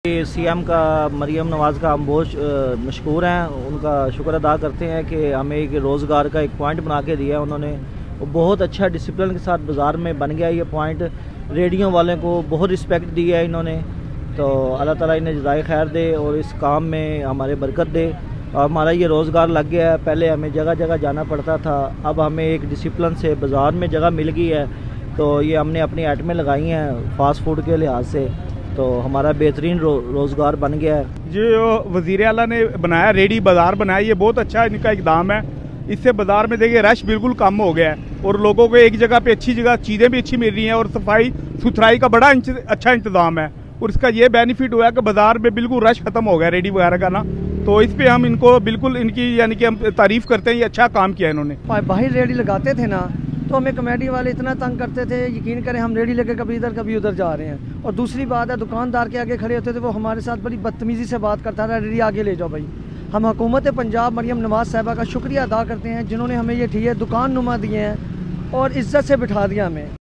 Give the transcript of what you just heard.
CM का मरियम नवाज़ का हम बहुत मशकूर हैं, उनका शुक्र अदा करते हैं कि हमें एक रोज़गार का एक पॉइंट बना के दिया है उन्होंने। वो बहुत अच्छा डिसिप्लिन के साथ बाज़ार में बन गया ये पॉइंट। रेडियो वाले को बहुत रिस्पेक्ट दी है इन्होंने, तो अल्लाह ताला इन्हें जज़ाए खैर दे और इस काम में हमारे बरकत दे। और हमारा ये रोज़गार लग गया है, पहले हमें जगह जगह जाना पड़ता था, अब हमें एक डिसिप्लिन से बाज़ार में जगह मिल गई है। तो ये हमने अपनी आइटमें लगाई हैं फ़ास्ट फूड के लिहाज से, तो हमारा बेहतरीन रोज़गार बन गया है। जो वज़ीर आला ने बनाया रेडी बाज़ार बनाया, ये बहुत अच्छा इनका इक़दाम है। इससे बाज़ार में देखिए रश बिल्कुल कम हो गया है और लोगों को एक जगह पे अच्छी जगह चीज़ें भी अच्छी मिल रही हैं और सफाई सुथराई का बड़ा अच्छा इंतज़ाम है। और इसका ये बेनिफिट हुआ है कि बाज़ार में बिल्कुल रश ख़त्म हो गया रेडी वगैरह का ना, तो इस पर हम इनको बिल्कुल इनकी यानी कि हम तारीफ़ करते हैं, ये अच्छा काम किया इन्होंने। बाहर रेडी लगाते थे ना तो हमें कमेटी वाले इतना तंग करते थे, यकीन करें हम रेडी लेके कभी इधर कभी उधर जा रहे हैं। और दूसरी बात है, दुकानदार के आगे खड़े होते थे, वो हमारे साथ बड़ी बदतमीज़ी से बात करता था, रेडी आगे ले जाओ भाई। हम हुकूमत पंजाब मरियम नवाज़ साहिबा का शुक्रिया अदा करते हैं जिन्होंने हमें ये ठीक है दुकान नुमा दिए हैं और इज़्ज़त से बिठा दिया हमें।